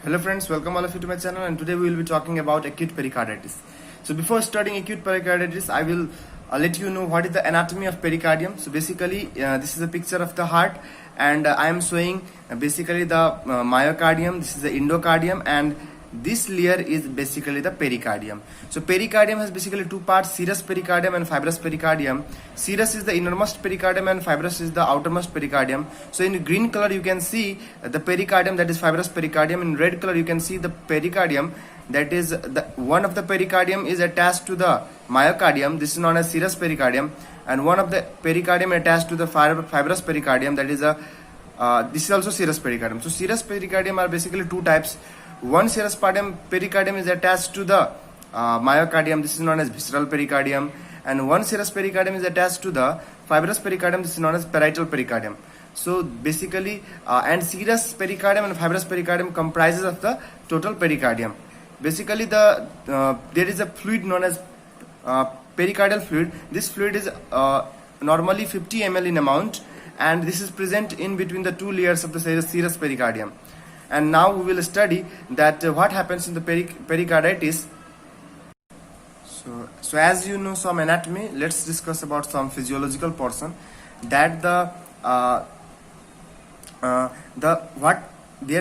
Hello friends, welcome all of you to my channel, and today we will be talking about acute pericarditis. So before studying acute pericarditis, I will let you know what is the anatomy of pericardium. So basically this is a picture of the heart, and I am showing basically the myocardium, this is the endocardium, and this layer is basically the pericardium. So pericardium has basically two parts: serous pericardium and fibrous pericardium. Serous is the innermost pericardium and fibrous is the outermost pericardium. So in green color you can see the pericardium, that is fibrous pericardium. In red color you can see the pericardium, that is the one of the pericardium is attached to the myocardium, this is known as serous pericardium, and one of the pericardium attached to the fibrous pericardium, that is a this is also serous pericardium. So serous pericardium are basically two types. One serous pericardium is attached to the myocardium, this is known as visceral pericardium, and one serous pericardium is attached to the fibrous pericardium, this is known as parietal pericardium. So basically and serous pericardium and fibrous pericardium comprises of the total pericardium. Basically there is a fluid known as pericardial fluid. This fluid is normally 50 ml in amount, and this is present in between the two layers of the serous pericardium. And now we will study that what happens in the pericarditis. So as you know some anatomy, let's discuss about some physiological portion. That there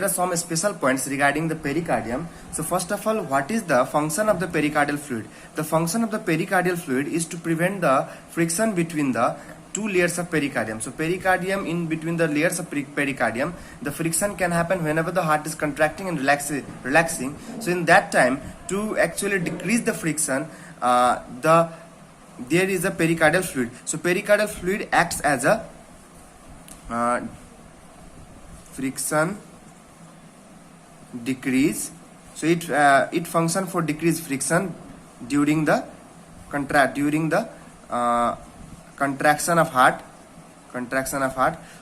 are some special points regarding the pericardium. So first of all, what is the function of the pericardial fluid? The function of the pericardial fluid is to prevent the friction between the two layers of pericardium. So pericardium, in between the layers of pericardium, the friction can happen whenever the heart is contracting and relaxing. So in that time, to actually decrease the friction, there is a pericardial fluid. So pericardial fluid acts as a friction decrease. So it function for decrease friction during the contraction of heart.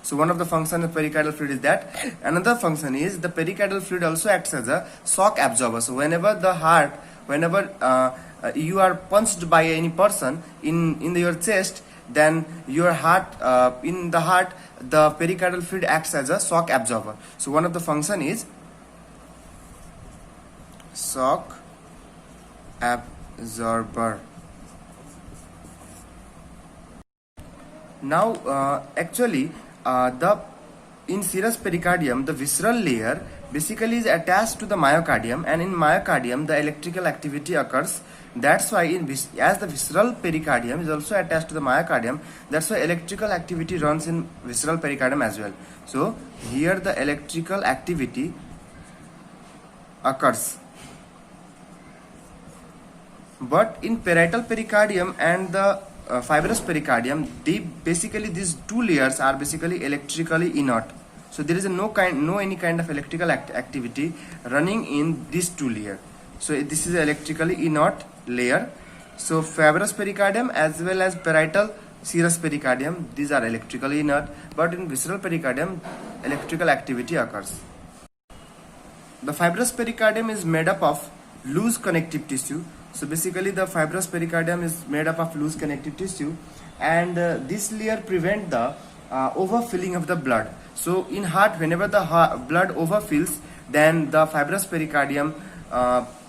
So one of the functions of pericardial fluid is that. Another function is the pericardial fluid also acts as a shock absorber. So whenever you are punched by any person in your chest, then your heart, in the heart, the pericardial fluid acts as a shock absorber. So one of the function is shock absorber. Now actually in serous pericardium, the visceral layer basically is attached to the myocardium, and in myocardium the electrical activity occurs. That's why as the visceral pericardium is also attached to the myocardium, that's why electrical activity runs in visceral pericardium as well. So here the electrical activity occurs. But in parietal pericardium and the fibrous pericardium, these two layers are basically electrically inert. So there is no any kind of electrical activity running in these two layers. So this is electrically inert layer. So fibrous pericardium as well as parietal serous pericardium, these are electrically inert, but in visceral pericardium electrical activity occurs. The fibrous pericardium is made up of loose connective tissue. So basically the fibrous pericardium is made up of loose connective tissue, and this layer prevent the overfilling of the blood. So in heart, whenever the blood overfills, then the fibrous pericardium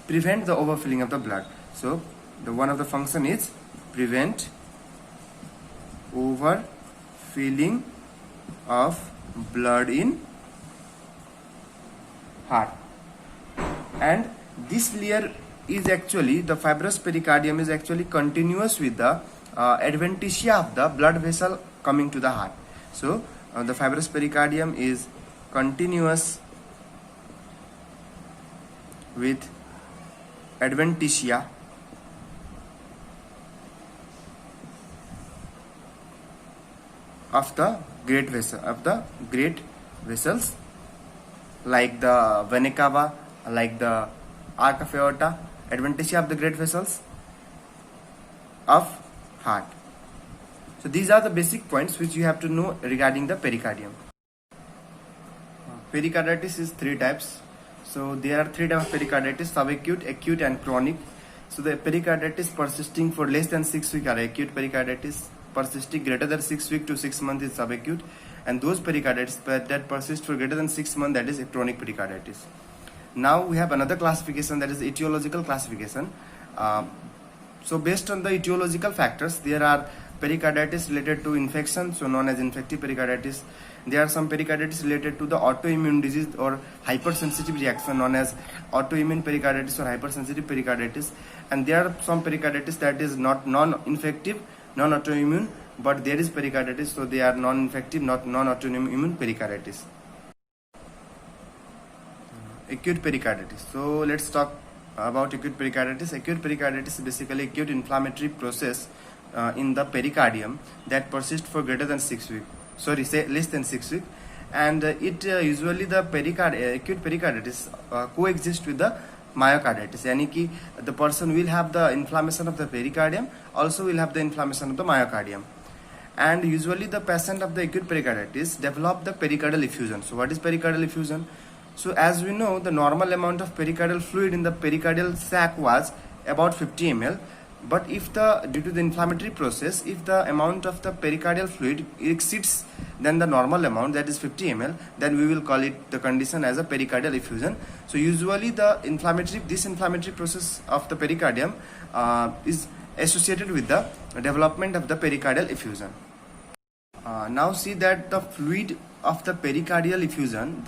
prevent the overfilling of the blood. So one of the function is prevent overfilling of blood in heart. And this layer is actually, the fibrous pericardium is actually continuous with the adventitia of the blood vessel coming to the heart. So the fibrous pericardium is continuous with adventitia of the great vessels, like the vena cava, like the arc of aorta, adventitia of the great vessels of heart. So these are the basic points which you have to know regarding the pericardium. Pericarditis is three types. So there are three types of pericarditis: subacute, acute, and chronic. So the pericarditis persisting for less than 6 weeks are acute pericarditis. Persisting greater than 6 weeks to 6 months is subacute, and those pericarditis that persist for greater than 6 months, that is chronic pericarditis. Now we have another classification, that is etiological classification. So based on the etiological factors, there are pericarditis related to infection, so known as infective pericarditis. There are some pericarditis related to the autoimmune disease or hypersensitive reaction, known as autoimmune pericarditis or hypersensitive pericarditis. And there are some pericarditis that is not non-infective, non-autoimmune, but there is pericarditis, so they are non-infective, not non-autoimmune pericarditis. Acute pericarditis. So let's talk about acute pericarditis. Acute pericarditis is basically acute inflammatory process in the pericardium that persists for greater than 6 weeks. Sorry, say less than 6 weeks. And it usually the acute pericarditis coexist with the myocarditis. Yani ki the person will have the inflammation of the pericardium, also will have the inflammation of the myocardium. And usually the patient of the acute pericarditis develop the pericardial effusion. So what is pericardial effusion? So as we know, the normal amount of pericardial fluid in the pericardial sac was about 50 ml. But if due to the inflammatory process, if the amount of the pericardial fluid exceeds than the normal amount, that is 50 ml, then we will call it the condition as a pericardial effusion. So usually this inflammatory process of the pericardium is associated with the development of the pericardial effusion. Now see that the fluid of the pericardial effusion,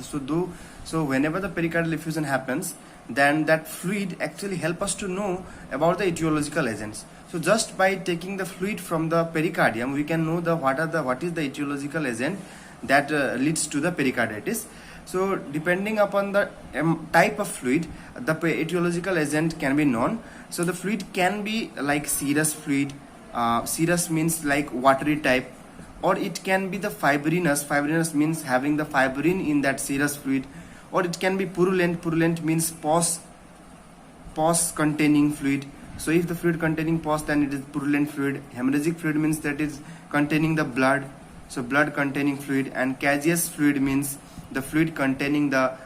so whenever the pericardial effusion happens, then that fluid actually help us to know about the etiological agents. So just by taking the fluid from the pericardium, we can know what is the etiological agent that leads to the pericarditis. So depending upon the type of fluid, the etiological agent can be known. So the fluid can be like serous fluid. Serous means like watery type, or it can be the fibrinous. Fibrinous means having the fibrin in that serous fluid, or it can be purulent. Purulent means pus containing fluid. So if the fluid containing pus, then it is purulent fluid. Hemorrhagic fluid means that is containing the blood, so blood containing fluid. And caseous fluid means the fluid containing the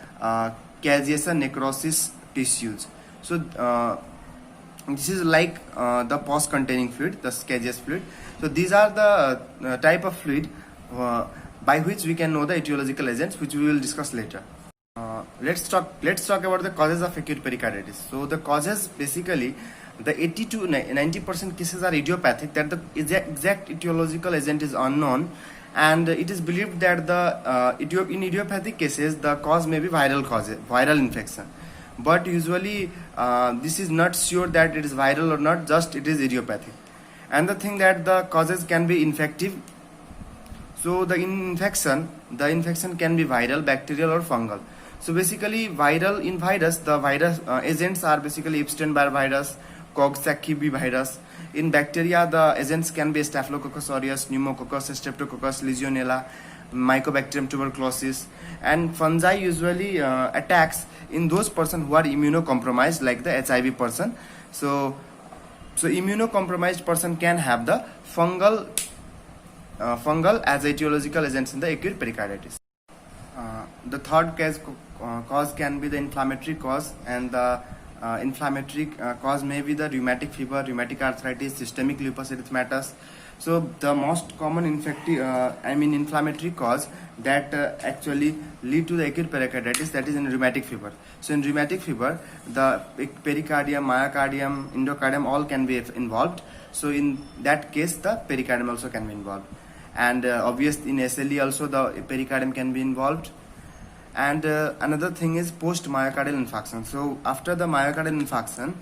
caseous and necrosis tissues. So this is like the pus containing fluid, the caseous fluid. So these are the type of fluid by which we can know the etiological agents, which we will discuss later. Let's talk about the causes of acute pericarditis. So the causes, basically the 80 to 90% cases are idiopathic, that the exact etiological agent is unknown, and it is believed that in idiopathic cases the cause may be viral infection. But usually this is not sure that it is viral or not, just it is idiopathic. And the thing that the causes can be infective. So the infection can be viral, bacterial, or fungal. So basically in virus, the virus agents are basically Epstein-Barr virus, Coxsackie virus. In bacteria, the agents can be Staphylococcus aureus, Pneumococcus, Streptococcus, Legionella, Mycobacterium tuberculosis. And fungi usually attacks in those persons who are immunocompromised, like the HIV person. So immunocompromised person can have the fungal as etiological agents in the acute pericarditis. The third cause can be the inflammatory cause, and the inflammatory cause may be the rheumatic fever, rheumatic arthritis, systemic lupus erythematosus. So the most common inflammatory cause that actually lead to the acute pericarditis, that is in rheumatic fever. So in rheumatic fever, the pericardium, myocardium, endocardium all can be involved. So in that case, the pericardium also can be involved. And obviously in SLE also the pericardium can be involved. And another thing is post myocardial infarction. So after the myocardial infarction,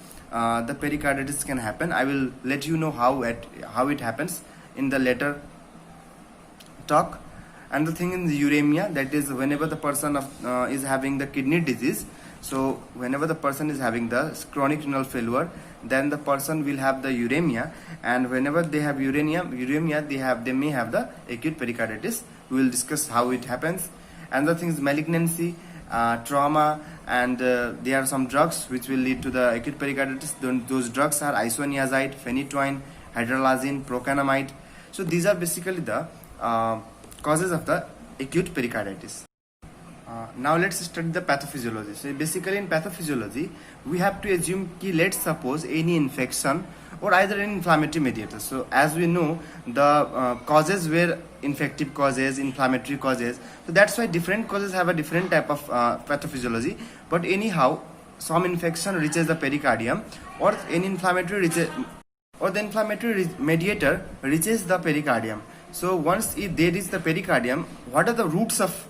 the pericarditis can happen. I will let you know how it happens in the later talk. And the thing is uremia, that is whenever the person is having the kidney disease. So whenever the person is having the chronic renal failure, then the person will have the uremia, and whenever they have uremia, they may have the acute pericarditis. We will discuss how it happens. And the thing is malignancy, trauma, and there are some drugs which will lead to the acute pericarditis. Those drugs are isoniazid, phenytoin, hydralazine, procainamide. So these are basically the causes of the acute pericarditis. Now let's study the pathophysiology. So basically in pathophysiology, we have to assume कि let's suppose any infection or either any inflammatory mediator. So as we know, the causes were infective causes, inflammatory causes. So that's why different causes have a different type of pathophysiology. But anyhow, some infection reaches the pericardium, or any inflammatory or the inflammatory mediator reaches the pericardium. So once they reach the pericardium, what are the roots of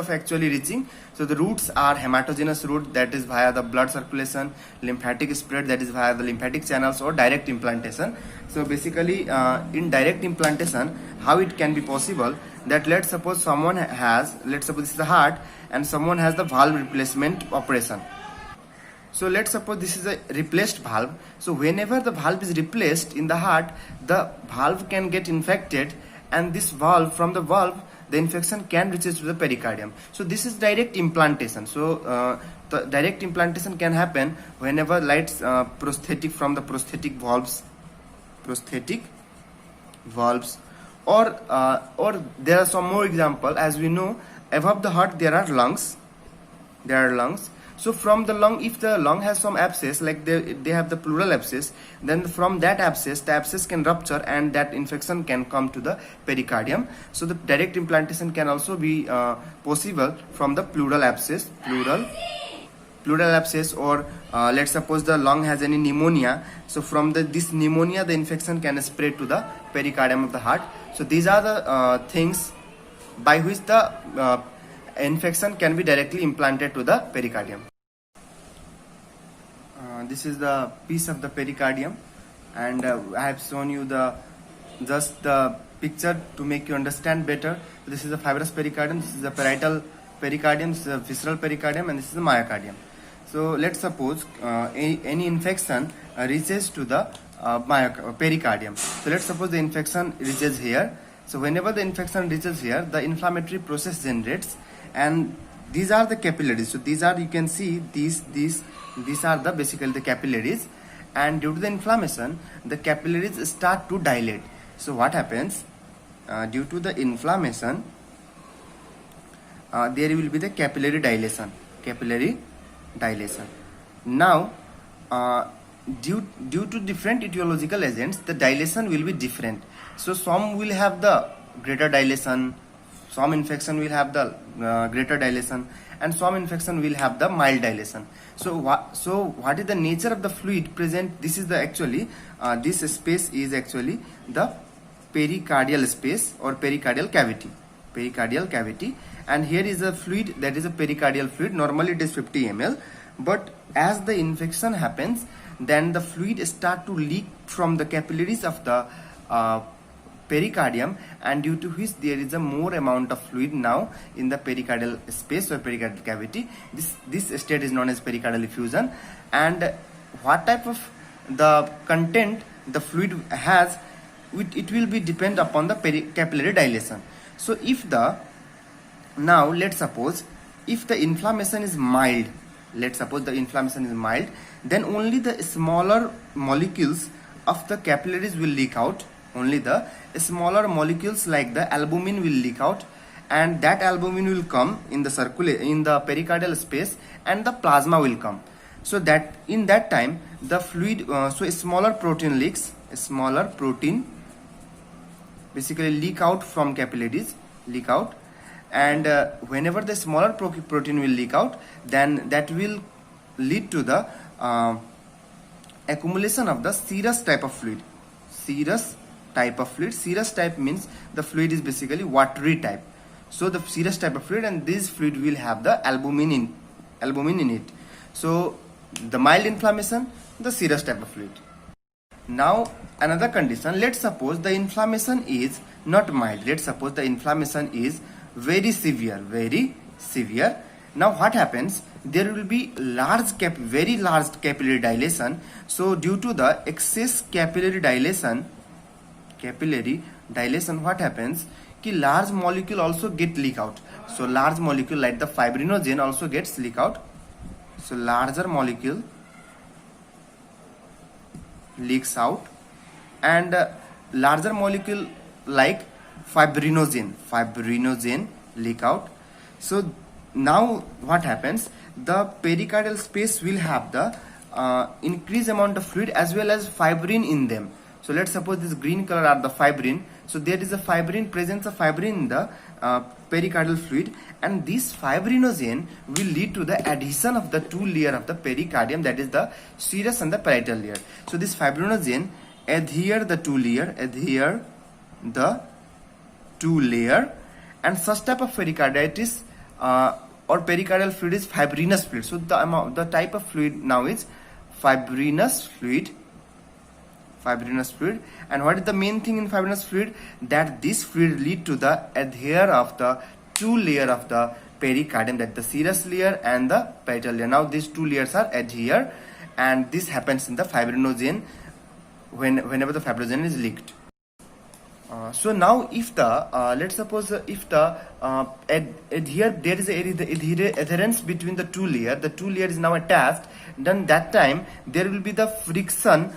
actually reaching? So the roots are hematogenous route, that is via the blood circulation, lymphatic spread, that is via the lymphatic channels, or direct implantation. So basically in direct implantation, how it can be possible, that let's suppose this is the heart, and someone has the valve replacement operation. So let's suppose this is a replaced valve. So whenever the valve is replaced in the heart, the valve can get infected, and this from the valve, the infection can reach to the pericardium. So this is direct implantation. So the direct implantation can happen whenever prosthetic from the prosthetic valves, or there are some more example. As we know, above the heart there are lungs. So from the lung, if the lung has some abscess, like they have the pleural abscess, then from that abscess, the abscess can rupture and that infection can come to the pericardium. So the direct implantation can also be possible from the pleural abscess, or let's suppose the lung has any pneumonia. So from this pneumonia, the infection can spread to the pericardium of the heart. So these are the things by which the infection can be directly implanted to the pericardium. This is the piece of the pericardium, and I have shown you just the picture to make you understand better. This is the fibrous pericardium, this is the parietal pericardium, this is the visceral pericardium, and this is the myocardium. So let's suppose any infection reaches to the pericardium. So let's suppose the infection reaches here. So whenever the infection reaches here, the inflammatory process generates, and these are the capillaries. So these are, you can see these are basically the capillaries, and due to the inflammation, the capillaries start to dilate. So what happens due to the inflammation, there will be the capillary dilation. Now due to different etiological agents, the dilation will be different. So some will have the greater dilation, some infection will have the greater dilation, and some infection will have the mild dilation. So what is the nature of the fluid present? This is the actually this space is actually the pericardial space or pericardial cavity, and here is a fluid, that is a pericardial fluid. Normally it is 50 ml, but as the infection happens, then the fluid start to leak from the capillaries of the pericardium, and due to which there is a more amount of fluid now in the pericardial space or pericardial cavity. This state is known as pericardial effusion. And what type of the content the fluid has, it will be depend upon the capillary dilation. So now let's suppose if the inflammation is mild, then only the smaller molecules of the capillaries will leak out. Only the smaller molecules like the albumin will leak out, and that albumin will come in the pericardial space, and the plasma will come. So that in that time the fluid, so a smaller protein basically leak out from capillaries, and whenever the smaller protein will leak out, then that will lead to the accumulation of the serous type of fluid. Serous type means the fluid is basically watery type. So the serous type of fluid, and this fluid will have the albumin in it. So the mild inflammation, the serous type of fluid. Now another condition, let's suppose the inflammation is not mild, let's suppose the inflammation is very severe. Now what happens, there will be very large capillary dilation. So due to the excess capillary dilation, what happens, कि large molecule also get leak out. So large molecule like the fibrinogen also gets leak out. So larger molecule leaks out, and larger molecule like fibrinogen leak out. So now what happens, the pericardial space will have the increased amount of fluid as well as fibrin in them. So let's suppose this green color are the fibrin. So there is a fibrin, presence of fibrin in the pericardial fluid, and this fibrinogen will lead to the adhesion of the two layer of the pericardium, that is the serous and the parietal layer. So this fibrinogen adhere the two layer, and such type of pericarditis or pericardial fluid is fibrinous fluid. So the type of fluid now is fibrinous fluid. And what is the main thing in fibrinous fluid? That this fluid lead to the adhere of the two layer of the pericardium, that the serous layer and the parietal layer. Now these two layers are adhere, and this happens in the fibrinogen whenever the fibrinogen is leaked. So now if the let's suppose if the adhere, there is adherence between the two layer is now attached, then that time there will be the friction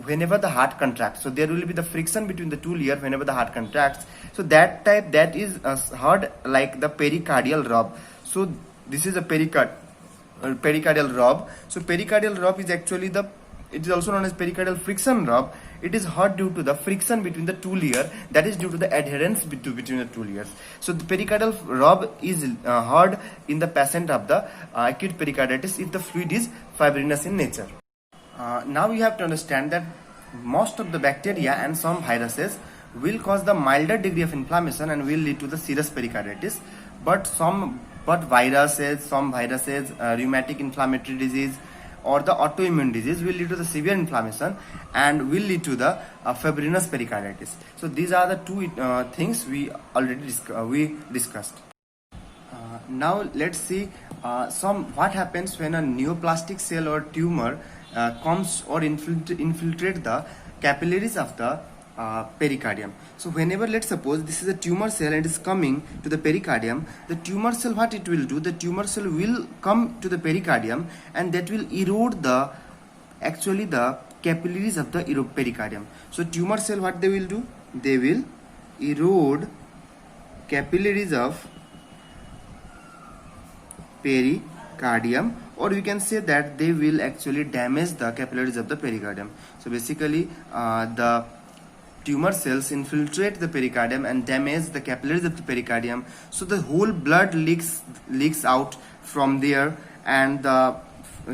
whenever the heart contracts. So there will be the friction between the two layer whenever the heart contracts. So that is heard like the pericardial rub. So this is a pericardial rub. So pericardial rub is actually it is also known as pericardial friction rub. It is hard due to the friction between the two layers, that is due to the adherence between the two layers. So the pericardial rub is hard in the patient of the acute pericarditis if the fluid is fibrinous in nature. Now you have to understand that most of the bacteria and some viruses will cause the milder degree of inflammation and will lead to the serious pericarditis, but some viruses, rheumatic inflammatory disease or the autoimmune disease will lead to the severe inflammation and will lead to the fibrinous pericarditis. So these are the two things we already discussed. Now let's see what happens when a neoplastic cell or tumor comes or infiltrate the capillaries of the pericardium. So whenever, let's suppose this is a tumor cell and is coming to the pericardium, the tumor cell, what it will do, the tumor cell will come to the pericardium and that will erode the capillaries of the pericardium. So tumor cell, what they will do, they will erode capillaries of pericardium, or we can say that they will actually damage the capillaries of the pericardium. So basically the tumor cells infiltrate the pericardium and damage the capillaries of the pericardium, so the whole blood leaks out from there, and the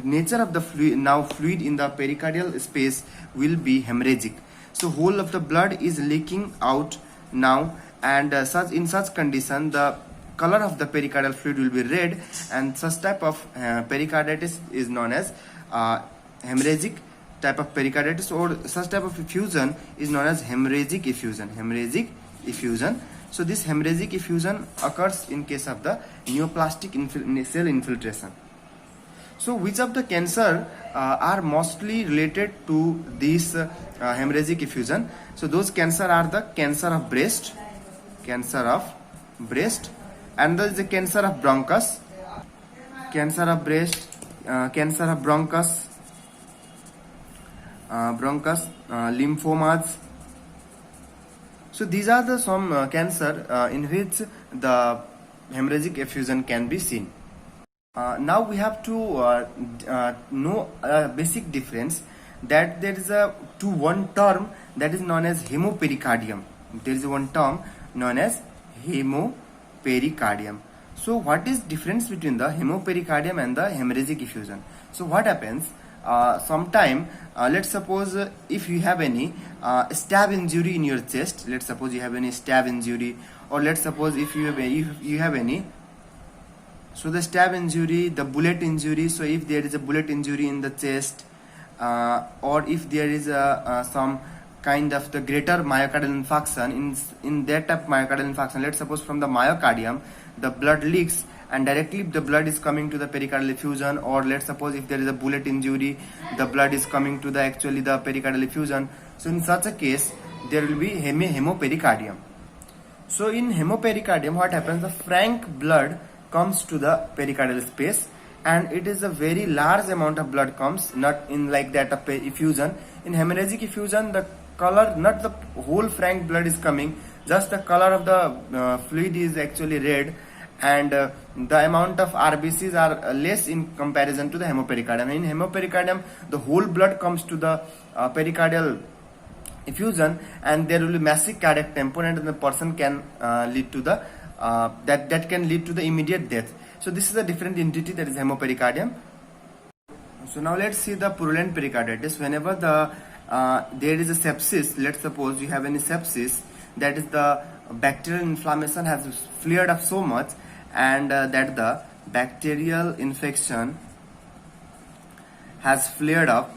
nature of the fluid in the pericardial space will be hemorrhagic. So whole of the blood is leaking out now, and in such condition the color of the pericardial fluid will be red, and such type of pericarditis is known as hemorrhagic type of pericarditis, or such type of effusion is known as hemorrhagic effusion. So this hemorrhagic effusion occurs in case of the neoplastic cell infiltration. So which of the cancer are mostly related to this hemorrhagic effusion? So those cancer are the cancer of breast, and there is the cancer of bronchus, cancer of breast, cancer of bronchus, lymphomas. So these are the some cancer in which the hemorrhagic effusion can be seen. Now we have to know a basic difference, that there is one term that is known as hemopericardium. There is one term known as hemopericardium. So what is difference between the hemopericardium and the hemorrhagic effusion? So what happens, sometime let's suppose if you have any stab injury in your chest, let's suppose you have any stab injury, or let's suppose if you have any, so the stab injury, the bullet injury, so if there is a bullet injury in the chest, or if there is some kind of the greater myocardial infarction, in that type of myocardial infarction, let's suppose from the myocardium the blood leaks and directly the blood is coming to the pericardial effusion, or let's suppose if there is a bullet injury, the blood is coming to the pericardial effusion. So in such a case there will be hemopericardium. So in hemopericardium, what happens, the frank blood comes to the pericardial space, and it is a very large amount of blood comes, not in like that of effusion. In hemorrhagic effusion, the color, not the whole frank blood is coming, just the color of the fluid is actually red, and the amount of RBCs are less in comparison to the hemopericardium. In hemopericardium, the whole blood comes to the pericardial effusion, and there will be massive cardiac tamponade, and the person can lead to the that can lead to the immediate death. So this is a different entity, that is hemopericardium. So now let's see the purulent pericarditis. Whenever there is a sepsis, let's suppose you have any sepsis, that is the bacterial inflammation has flared up so much, and that the bacterial infection has flared up,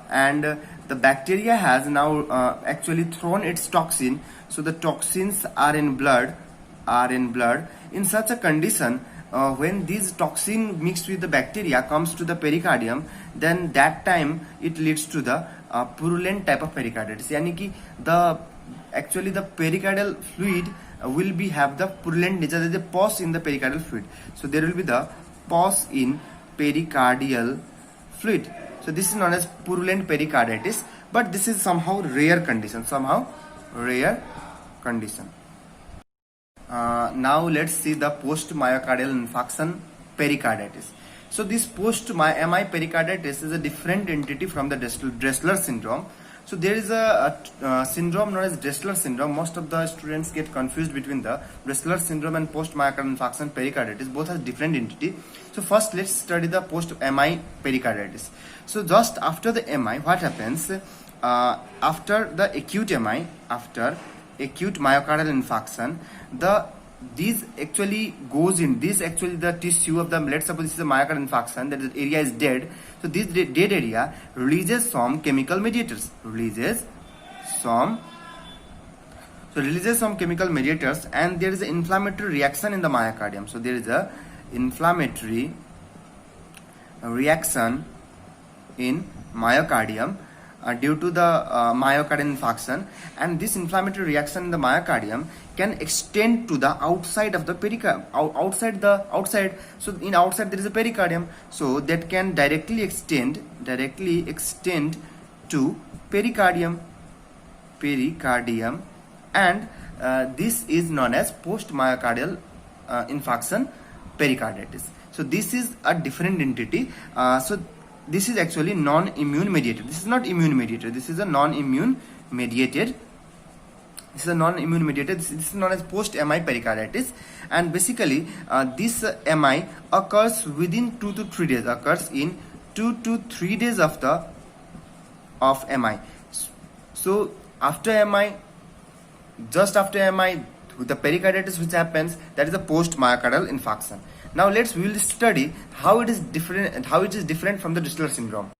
and the bacteria has now actually thrown its toxin. So the toxins are in blood. In such a condition, when these toxin mixed with the bacteria comes to the pericardium, then that time it leads to the purulent type of pericarditis. Yani ki the pericardial fluid will have the purulent nature, there is a pus in the pericardial fluid. So there will be the pus in pericardial fluid. So this is known as purulent pericarditis, but this is somehow rare condition. Now let's see the post myocardial infarction pericarditis. So this post MI pericarditis is a different entity from the Dressler syndrome. So there is a syndrome known as Dressler syndrome. Most of the students get confused between the Dressler syndrome and post myocardial infarction pericarditis. Both are different entity. So first let's study the post MI pericarditis. So just after the MI, what happens? After the acute MI, after acute myocardial infarction, these actually goes in this the tissue of the, let's suppose this is a myocardial infarction, that the area is dead. So this dead area releases some chemical mediators, and there is an inflammatory reaction in the myocardium. So there is a inflammatory reaction in myocardium due to the myocardial infarction, and this inflammatory reaction in the myocardium can extend to the outside of the pericardium, outside. So in outside there is a pericardium, so that can directly extend to pericardium, and this is known as post myocardial infarction pericarditis. So this is a different entity. So this is actually non-immune mediated. This is not immune mediated. This is a non-immune mediated. This is known as post-MI pericarditis. And basically, this MI occurs within 2 to 3 days. Occurs in 2 to 3 days of MI. So after MI, just after MI, the pericarditis which happens, that is a post-myocardial infarction. Now we will study how it is different from the Dressler syndrome.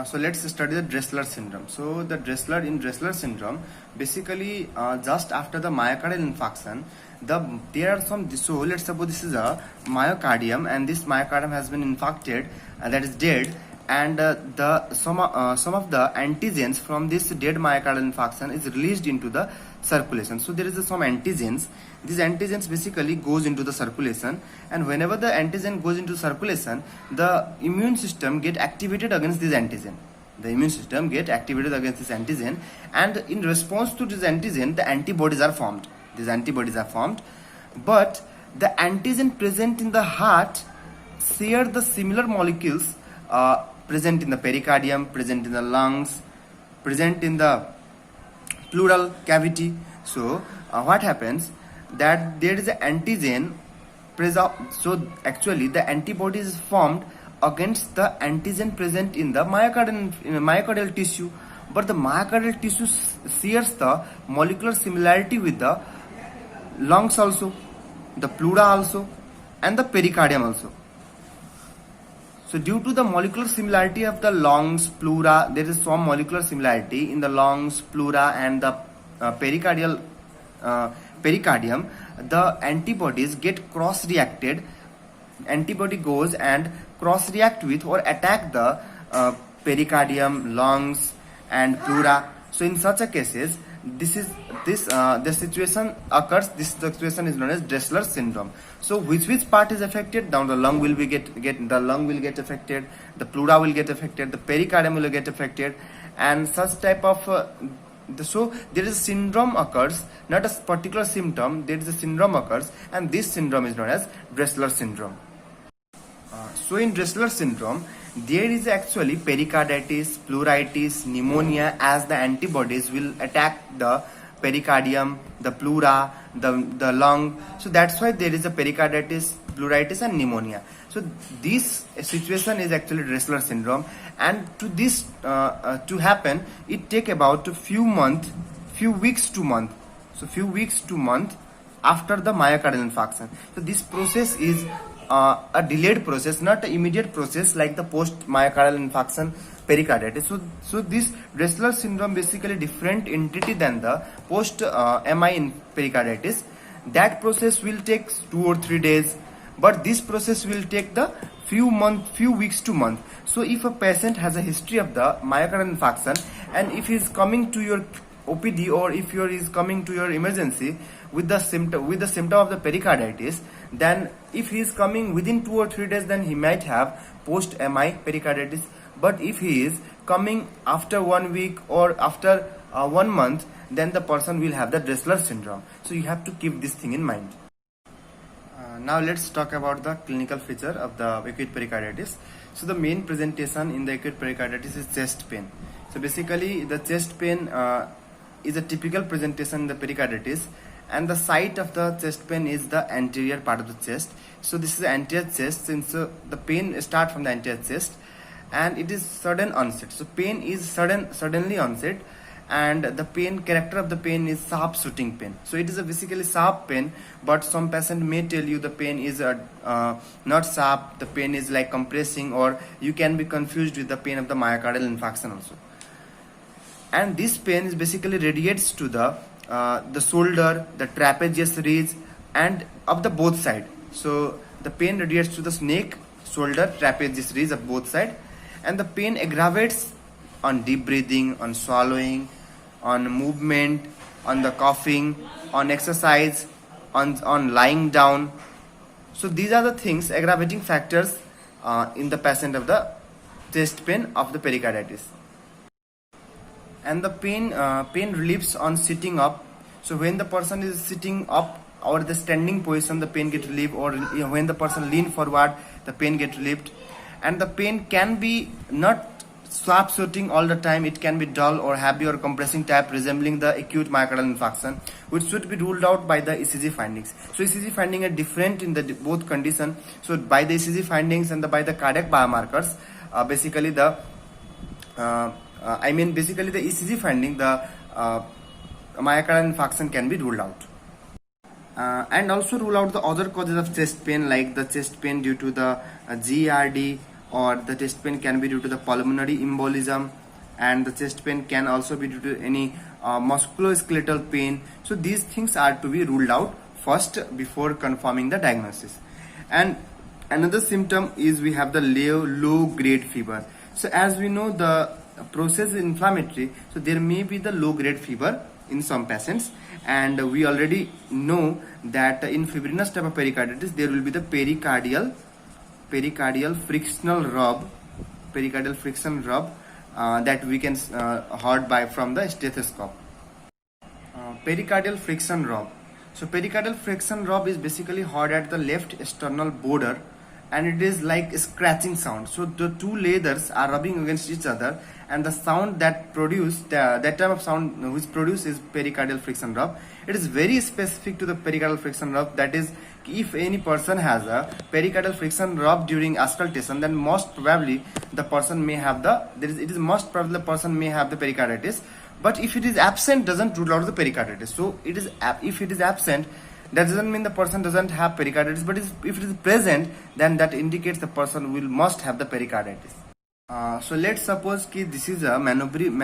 So let's study the Dressler syndrome. So the Dressler syndrome, basically just after the myocardial infarction, there are some. So let's suppose this is a myocardium, and this myocardium has been infarcted, that is dead, and some of the antigens from this dead myocardial infarction is released into the circulation. So there is some antigens. These antigens basically goes into the circulation, and whenever the antigen goes into circulation, the immune system get activated against this antigen. And in response to this antigen, the antibodies are formed. But the antigen present in the heart share the similar molecules present in the pericardium, present in the lungs, present in the pleural cavity. So what happens, that there is an antigen present. So actually the antibody is formed against the antigen present in the myocardial tissue, but the myocardial tissue shares the molecular similarity with the lungs also, the pleura also, and the pericardium also. So due to the molecular similarity of the lungs, pleura, there is some molecular similarity in the lungs, pleura, and the pericardium. The antibodies get cross-reacted. Antibody goes and cross-react with or attack the pericardium, lungs, and pleura. So in such a cases, the situation occurs. This situation is known as Dressler syndrome. So which part is affected? Down the lung will get affected. The pleura will get affected. The pericardium will get affected, and such type of So there is a syndrome occurs, not a particular symptom, there is a syndrome occurs, and this syndrome is known as Dressler syndrome. So in Dressler syndrome, there is actually pericarditis, pleuritis, pneumonia, as the antibodies will attack the pericardium, the pleura, the lung. So that's why there is a pericarditis, pleuritis, and pneumonia. So this situation is actually Dressler syndrome, and to this to happen, it take about a few weeks to month. So few weeks to month after the myocardial infarction. So this process is a delayed process, not an immediate process like the post myocardial infarction pericarditis. So this Dressler syndrome basically different entity than the post MI in pericarditis. That process will take 2 or 3 days, but this process will take the few weeks to month. So if a patient has a history of the myocardial infarction, and if he is coming to your OPD, or if he is coming to your emergency with the symptom of the pericarditis, then if he is coming within 2 or 3 days, then he might have post MI pericarditis. But if he is coming after 1 week or after 1 month, then the person will have the Dressler syndrome. So you have to keep this thing in mind. Now let's talk about the clinical feature of the acute pericarditis. So the main presentation in the acute pericarditis is chest pain. So basically the chest pain is a typical presentation in the pericarditis, and the site of the chest pain is the anterior part of the chest. So this is the anterior chest, since the pain starts from the anterior chest, and it is sudden onset. So pain is suddenly onset, and the pain character of the pain is sharp shooting pain. So it is a basically sharp pain, but some patient may tell you the pain is not sharp, the pain is like compressing, or you can be confused with the pain of the myocardial infarction also. And this pain is basically radiates to the shoulder, the trapezius ridge, and of the both side. So the pain radiates to the neck, shoulder, trapezius ridge of both side, and the pain aggravates on deep breathing, on swallowing, on movement, on the coughing, on exercise, on lying down. So these are the things, aggravating factors in the patient of the chest pain of the pericarditis. And the pain relieves on sitting up. So when the person is sitting up or the standing position, the pain get relieved, or when the person lean forward, the pain get relieved. And the pain can be not sharp shooting all the time, it can be dull or heavy or compressing type, resembling the acute myocardial infarction, which should be ruled out by the ECG findings. So ECG findings are different in the both condition. So by the ECG findings and by the cardiac biomarkers, basically the ECG finding, the myocardial infarction can be ruled out. And also rule out the other causes of chest pain, like the chest pain due to the GERD, or the chest pain can be due to the pulmonary embolism, and the chest pain can also be due to any musculoskeletal pain. So these things are to be ruled out first before confirming the diagnosis. And another symptom is we have the low grade fever. So as we know, the process is inflammatory, so there may be the low grade fever in some patients, and we already know that in fibrinous type of pericarditis there will be the pericardial frictional rub that we can heard by from the stethoscope. Pericardial friction rub. So pericardial friction rub is basically heard at the left sternal border, and it is like a scratching sound. So the two leathers are rubbing against each other, and the sound that that type of sound which produces pericardial friction rub, it is very specific to the pericardial friction rub. That is, if any person has a pericardial friction rub during auscultation, then most probably the person may have most probably the person may have the pericarditis. But if it is absent, doesn't rule out the pericarditis. So if it is absent, that doesn't mean the person doesn't have pericarditis, but if it is present, then that indicates the person must have the pericarditis. So let's suppose that this is a manubrium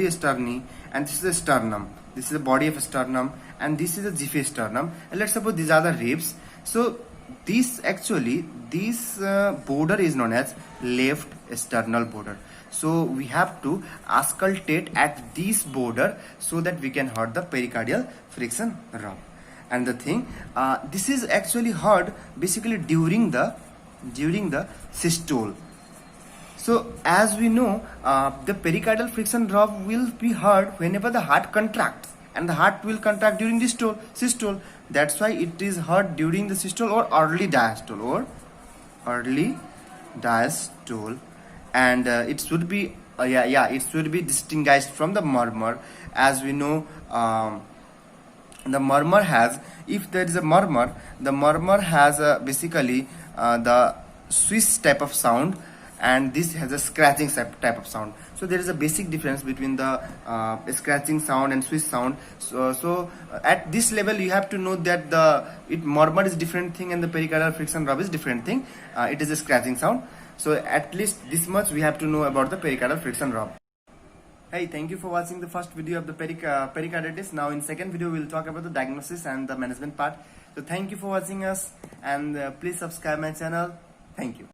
sterni, and this is a sternum. This is the body of a sternum, and this is a Giffey sternum. And let's suppose these are the ribs. So this border is known as left sternal border. So we have to auscultate at this border so that we can heard the pericardial friction rub. And the thing, this is actually heard basically during the systole. So as we know, the pericardial friction rub will be heard whenever the heart contracts, and the heart will contract during the systole. That's why it is heard during the systole or early diastole and it should be it should be distinguished from the murmur. As we know, the murmur has, if there is a murmur, the murmur has basically the swish type of sound, and this has a scratching type of sound. So there is a basic difference between the scratching sound and swish sound. So at this level you have to know that the murmur is different thing and the pericardial friction rub is different thing. It is a scratching sound. So at least this much we have to know about the pericardial friction rub. Hey, thank you for watching the first video of the pericarditis. Now in second video we will talk about the diagnosis and the management part. So thank you for watching us, and please subscribe my channel. Thank you.